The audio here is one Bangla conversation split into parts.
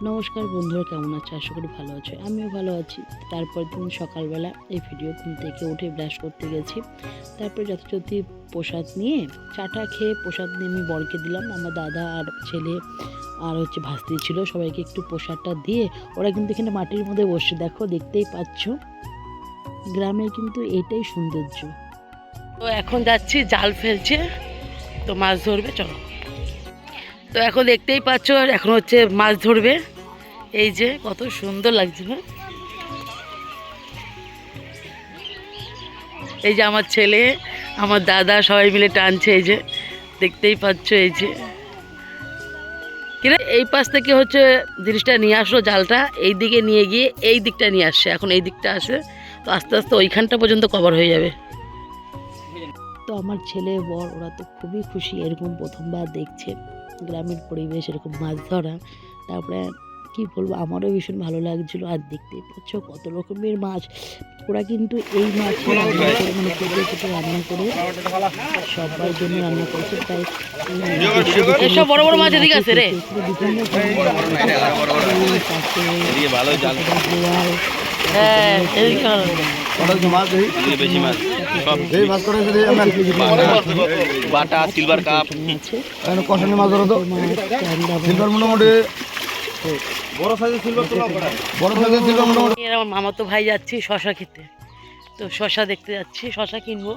নমস্কার বন্ধুরা, কেমন আছো? আশা করি ভালো আছো, আমিও ভালো আছি। তারপর দিন সকালবেলা এই ভিডিও ঘুম থেকে উঠে ব্রাশ করতে গেছি। তারপর যথাযথ প্রসাদ নিয়ে চাটা খেয়ে প্রসাদ নিয়ে আমি বরকে দিলাম। আমার দাদা আর ছেলে আর ভাস্তি ছিল, সবাইকে একটু প্রসাদটা দিয়ে ওরা কিন্তু এখানে মাটির মধ্যে বসে, দেখো দেখতেই পাচ্ছ। গ্রামের কিন্তু এটাই সৌন্দর্য। তো এখন যাচ্ছি, জাল ফেলছে, তো মাছ ধরবে, চলো। তো এখন দেখতেই পাচ্ছ, এখন মাছ ধরবে। এই যে কত সুন্দর লাগছে, হ্যাঁ। এই যে আমার ছেলে, আমার দাদা সবাই মিলে টানছে, এই যে দেখতেই পাচ্ছ। এই যে এই পাশ থেকে জিনিসটা নিয়ে আসলো, জালটা এই দিকে নিয়ে গিয়ে এই দিকটা নিয়ে আসছে, এখন এই দিকটা আসে, তো আস্তে আস্তে ওইখানটা পর্যন্ত কভার হয়ে যাবে। তো আমার ছেলে বর ওরা তো খুবই খুশি, এরকম প্রথমবার দেখছে গ্রামের পরিবেশ, এরকম মাছ ধরা। তারপরে কি বলবো, আমারও ভীষণ ভালো লাগছিল। আর দেখতেই পাচ্ছ কত রকমের মাছ। ওরা কিন্তু এই মাছ রান্না করে, মানে কেটে কেটে রান্না করে সবার জন্য রান্না করেছে। তাই এসব বড় বড় মাছ এদিকে আছে রে, বিভিন্ন বাটা সিলভার কাপ কষানি মাছ ধরো তো, সিলভার মোটামুটি বড় সাইজের সিলভার তোলা বড় সাইজের সিলভার মোটামুটি। আমার মামা তো ভাই যাচ্ছি শশা খেতে, তো শশা দেখতে যাচ্ছি, শশা কিনবো,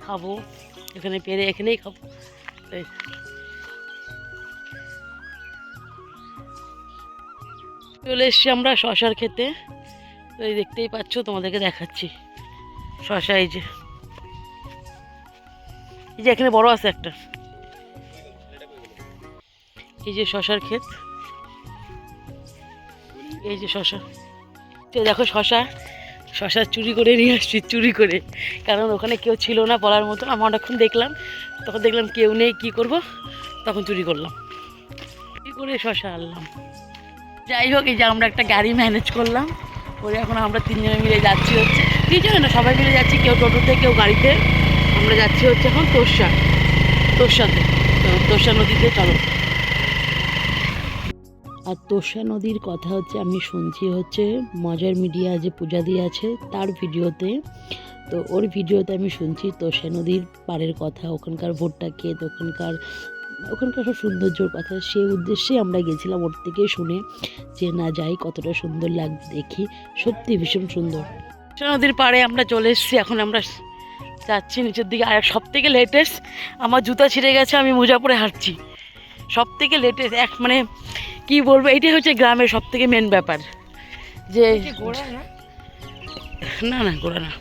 খাবো, এখানে পেরে এখানেই খাবো। চলে এসছি আমরা শশার খেতে। তো এই দেখতেই পাচ্ছ, তোমাদেরকে দেখাচ্ছি শশা। এই যে এখানে বড় আছে একটা, এই যে শশার ক্ষেত, এই যে শশা। তো দেখো শশা চুরি করে নিয়ে আসছি, চুরি করে, কারণ ওখানে কেউ ছিল না বলার মতো। আমি অনেকক্ষণ দেখলাম, তখন দেখলাম কেউ নেই, কি করব, তখন চুরি করলাম, চুরি করে শশা আনলাম। যাই হোক, এই যে আমরা একটা গাড়ি ম্যানেজ করলাম করে, এখন আমরা তিনজনে মিলে যাচ্ছি, তিনজনে না, সবাই মিলে যাচ্ছি, কেউ টোটোতে কেউ গাড়িতে। আমরা যাচ্ছি এখন তোরসাতে, তো তোরসা নদীতে, চলো। আর তোরসা নদীর কথা আমি শুনছি মজার মিডিয়া যে পূজা দিয়ে আছে তার ভিডিওতে। তো ওর ভিডিওতে আমি শুনছি তোরসা নদীর পাড়ের কথা, ওখানকার ভোটটা ক্ষেত, ওখানকার সব সৌন্দর্যর কথা। সেই উদ্দেশ্যে আমরা গেছিলাম, ওর থেকে শুনে যে না যাই, কতটা সুন্দর লাগবে দেখি, সত্যি ভীষণ সুন্দর। তোরসা নদীর পাড়ে আমরা চলে এসেছি, এখন আমরা যাচ্ছি নিচের দিকে। আর সব থেকে লেটেস্ট, আমার জুতা ছিঁড়ে গেছে, আমি মোজা পরে হাঁটছি। সব থেকে লেটেস্ট মানে কি বলবো, এইটাই গ্রামের সব থেকে মেন ব্যাপার, যে না না ঘোরা না।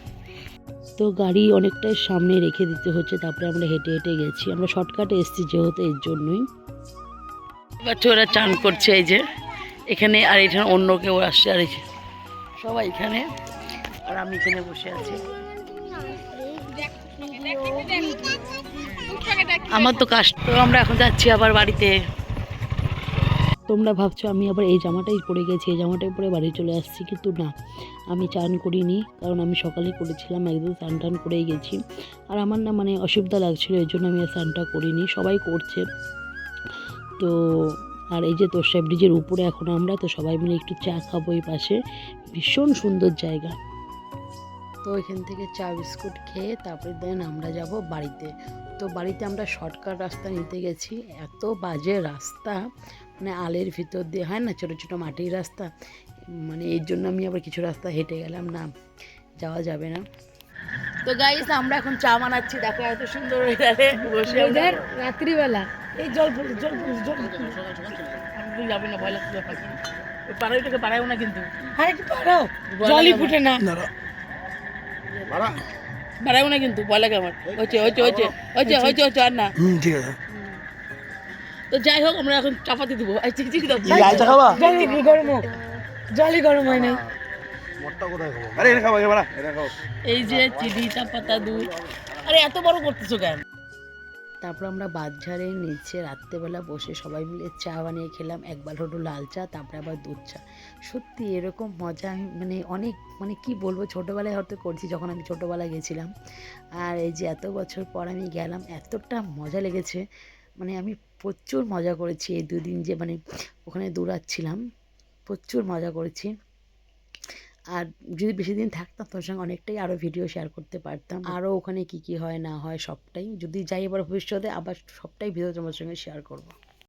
তো গাড়ি অনেকটাই সামনে রেখে দিতে হচ্ছে, তারপরে আমরা হেঁটে হেঁটে গেছি। আমরা শর্টকাটে এসেছি যেহেতু, এর জন্যই। বাচ্চারা চান করছে এই যে এখানে, আর এখানে অন্য কেউ আসছে, আর এই যে সবাই এখানে, আর আমি এখানে বসে আছি। আমার তো কাজ, তো আমরা এখন যাচ্ছি আবার বাড়িতে। তোমরা ভাবছো আমি আবার এই জামাটাই পরে গেছি, এই জামাটাই পরে বাড়ি চলে আসছি, কিন্তু না, আমি চান করিনি, কারণ আমি সকালে করেছিলাম, একদম স্নান টান করেই গেছি। আর আমার না মানে অসুবিধা লাগছিলো, এই জন্য আমি স্নানটা করিনি, সবাই করছে। তো আর এই যে তোরসা ব্রিজের উপরে এখন আমরা, তো সবাই মিলে একটু চা খাবো এই পাশে, ভীষণ সুন্দর জায়গা। তো এখান থেকে চা বিস্কুট খেয়ে তারপরে দেন আমরা যাব বাড়িতে। তো বাড়িতে আমরা শর্টকাট রাস্তা নিতে গেছি, এত বাজে রাস্তা, মানে আলের ভিতর দিয়ে হয় না, ছোটো ছোটো মাটির রাস্তা, মানে এর জন্য আমি আবার কিছু রাস্তা হেঁটে গেলাম, না যাওয়া যাবে না। তো গাইস, আমরা এখন চা বানাচ্ছি, দেখো এত সুন্দর ওয়েদারে বসে রাত্রিবেলা, এই জল যাবে না, ভয় লাগছে, পাড়াইটাকে পাড়াও না কিন্তু, হ্যাঁ একটু পাড়াও, জলই ফুটে না, বাড়াবো না কিন্তু, ভয় লাগে আমার। আর না, ঠিক আছে। তো যাই হোক, আমরা এখন চাপাতি দেবো, জলই গরম হয় নাই। এই যে চিনি, চাপাতা, দুধ, আরে এত বড় করতেছো কেন? তারপর আমরা বাঁশঝাড়ে নিচে রাত্রেবেলা বসে সবাই মিলে চা বানিয়ে খেলাম, একবার হলো লাল চা, তারপরে আবার দুধ চা। সত্যি এরকম মজা আমি মানে অনেক, মানে কি বলবো, ছোটোবেলায় হয়তো করছি যখন আমি ছোটোবেলায় গেছিলাম, আর এই যে এত বছর পর আমি গেলাম, এতটা মজা লেগেছে, মানে আমি প্রচুর মজা করেছি এই দুদিন যে মানে ওখানে দৌড়াচ্ছিলাম, প্রচুর মজা করেছি। আর যদি বেশি দিন থাকতাম তোর সঙ্গে অনেকটাই আরও ভিডিও শেয়ার করতে পারতাম, আরও ওখানে কী কী হয় না হয় সবটাই, যদি যাই এবার ভবিষ্যতে আবার সবটাই ভিডিও তোমার সঙ্গে শেয়ার করব।